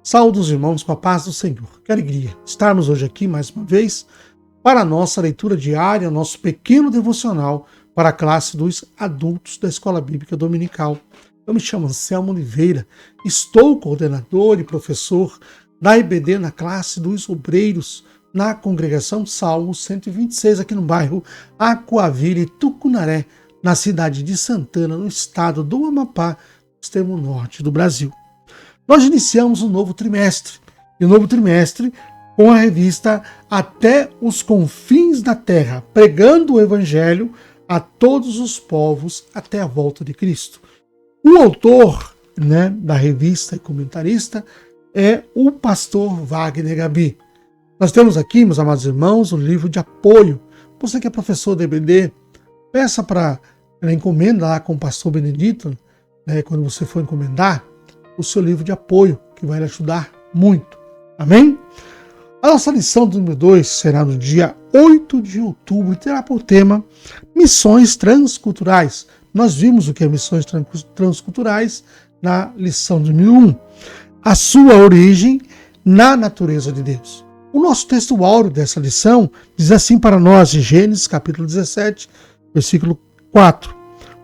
Saúde os irmãos com a paz do Senhor. Que alegria estarmos hoje aqui mais uma vez para a nossa leitura diária, nosso pequeno devocional para a classe dos adultos da Escola Bíblica Dominical. Eu me chamo Anselmo Oliveira, estou coordenador e professor da IBD na classe dos obreiros na congregação Salmo 126 aqui no bairro Aquaville, Tucunaré, na cidade de Santana, no estado do Amapá, extremo norte do Brasil. Nós iniciamos um novo trimestre, e o novo trimestre com a revista Até os Confins da Terra, pregando o Evangelho a todos os povos até a volta de Cristo. O autor da revista e comentarista é o pastor Wagner Gabi. Nós temos aqui, meus amados irmãos, um livro de apoio. Você que é professor da EBD, peça para encomenda lá com o pastor Benedito, quando você for encomendar, o seu livro de apoio, que vai lhe ajudar muito. Amém? A nossa lição do número 2 será no dia 8 de outubro e terá por tema Missões Transculturais. Nós vimos o que é missões transculturais na lição do número 1. A sua origem na natureza de Deus. O nosso texto áureo dessa lição diz assim para nós, em Gênesis capítulo 17, versículo 4.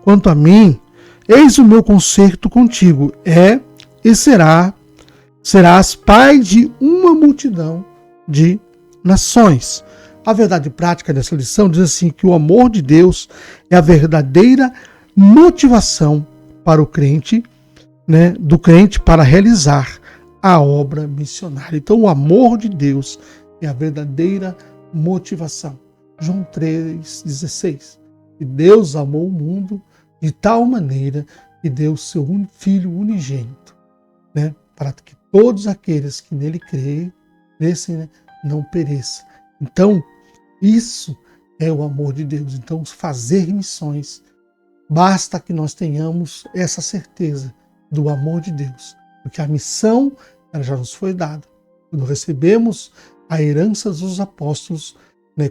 Quanto a mim, eis o meu concerto contigo, e serás pai de uma multidão de nações. A verdade prática dessa lição diz assim que o amor de Deus é a verdadeira motivação para o crente, do crente para realizar a obra missionária. Então o amor de Deus é a verdadeira motivação. João 3,16. E Deus amou o mundo de tal maneira que deu seu Filho unigênito, para que todos aqueles que nele crescem, não pereçam. Então, isso é o amor de Deus. Então, fazer missões, basta que nós tenhamos essa certeza do amor de Deus, porque a missão ela já nos foi dada. Quando recebemos a herança dos apóstolos,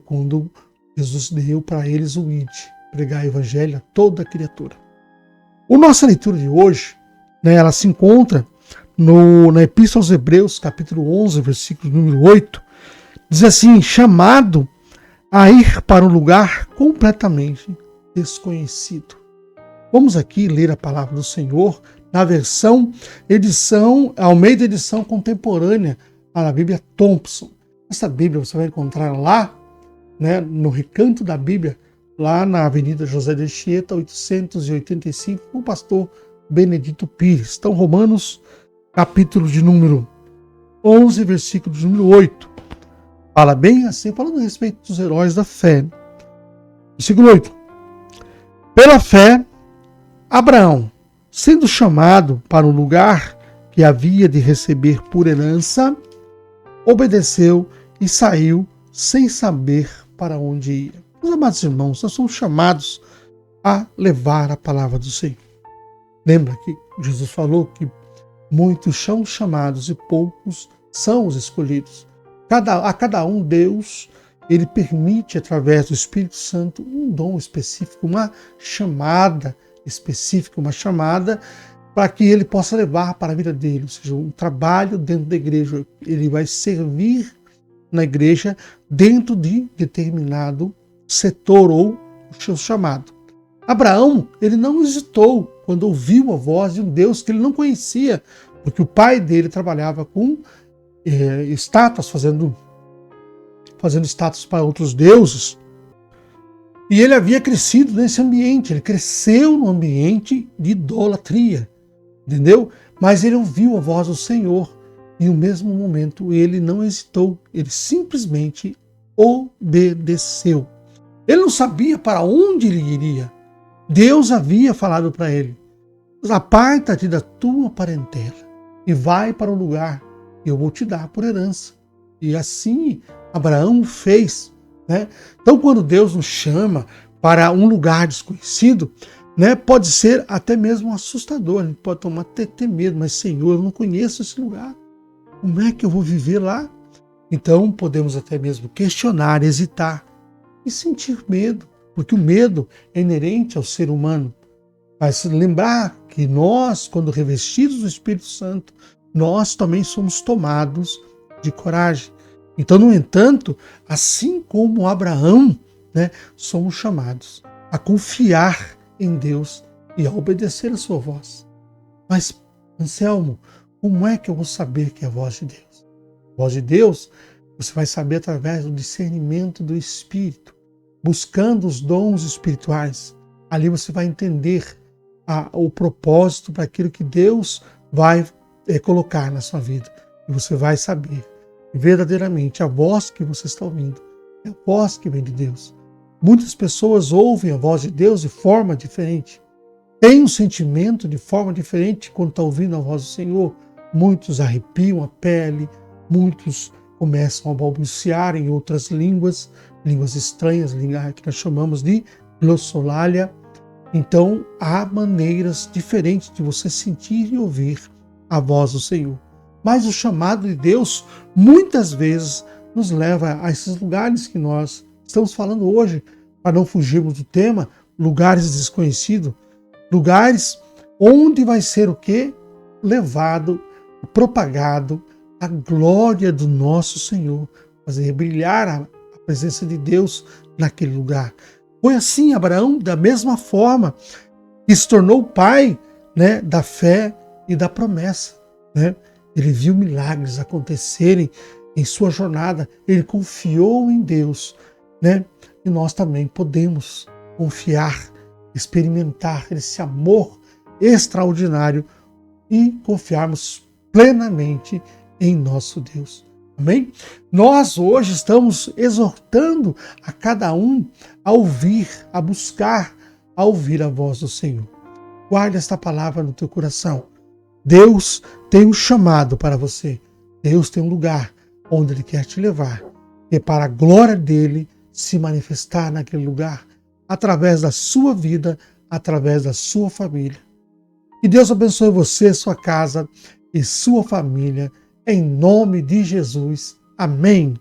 quando Jesus deu para eles o ide, pregar o evangelho a toda criatura. A nossa leitura de hoje, ela se encontra na Epístola aos Hebreus, capítulo 11, versículo número 8, diz assim, chamado a ir para um lugar completamente desconhecido. Vamos aqui ler a palavra do Senhor na edição Almeida, edição contemporânea, na Bíblia Thompson. Essa Bíblia você vai encontrar lá, no Recanto da Bíblia, lá na Avenida José de Anchieta, 885, com o pastor Benedito Pires. Então, Romanos, capítulo de número 11, versículo de número 8. Fala bem assim, falando a respeito dos heróis da fé. Versículo 8. Pela fé, Abraão, sendo chamado para um lugar que havia de receber por herança, obedeceu e saiu sem saber para onde ia. Meus amados irmãos, nós somos chamados a levar a palavra do Senhor. Lembra que Jesus falou que muitos são chamados e poucos são os escolhidos. A cada um Deus, ele permite através do Espírito Santo um dom específico, uma chamada específica, uma chamada para que ele possa levar para a vida dele, ou seja, um trabalho dentro da igreja. Ele vai servir na igreja dentro de determinado setor ou o seu chamado. Abraão, ele não hesitou quando ouviu a voz de um Deus que ele não conhecia, porque o pai dele trabalhava com estátuas, fazendo estátuas para outros deuses. E ele havia crescido nesse ambiente, ele cresceu no ambiente de idolatria, entendeu? Mas ele ouviu a voz do Senhor e no mesmo momento ele não hesitou, ele simplesmente obedeceu. Ele não sabia para onde ele iria. Deus havia falado para ele, aparta-te da tua parentela e vai para o lugar que eu vou te dar por herança. E assim Abraão fez. Então, quando Deus nos chama para um lugar desconhecido, pode ser até mesmo assustador, a gente pode ter medo, mas Senhor, eu não conheço esse lugar, como é que eu vou viver lá? Então podemos até mesmo questionar, hesitar e sentir medo, porque o medo é inerente ao ser humano. Mas lembrar que nós, quando revestidos do Espírito Santo, nós também somos tomados de coragem. Então, no entanto, assim como Abraão, né, somos chamados a confiar em Deus e a obedecer a sua voz. Mas, Anselmo, como é que eu vou saber que é a voz de Deus? A voz de Deus você vai saber através do discernimento do Espírito, buscando os dons espirituais. Ali você vai entender o propósito para aquilo que Deus vai colocar na sua vida. E você vai saber verdadeiramente a voz que você está ouvindo é a voz que vem de Deus. Muitas pessoas ouvem a voz de Deus de forma diferente. Têm um sentimento de forma diferente quando está ouvindo a voz do Senhor. Muitos arrepiam a pele, muitos começam a balbuciar em outras línguas, línguas estranhas, que nós chamamos de glossolalia. Então, há maneiras diferentes de você sentir e ouvir a voz do Senhor. Mas o chamado de Deus, muitas vezes, nos leva a esses lugares que nós estamos falando hoje, para não fugirmos do tema, lugares desconhecidos, lugares onde vai ser o quê? Levado, propagado a glória do nosso Senhor, fazer brilhar a presença de Deus naquele lugar. Foi assim Abraão, da mesma forma, que se tornou pai, né, da fé e da promessa. Né? Ele viu milagres acontecerem em sua jornada, ele confiou em Deus. Né? E nós também podemos confiar, experimentar esse amor extraordinário e confiarmos plenamente em nosso Deus. Amém? Nós hoje estamos exortando a cada um a ouvir, a buscar, a ouvir a voz do Senhor. Guarde esta palavra no teu coração. Deus tem um chamado para você. Deus tem um lugar onde Ele quer te levar. E para a glória dEle se manifestar naquele lugar, através da sua vida, através da sua família. Que Deus abençoe você, sua casa e sua família, em nome de Jesus. Amém.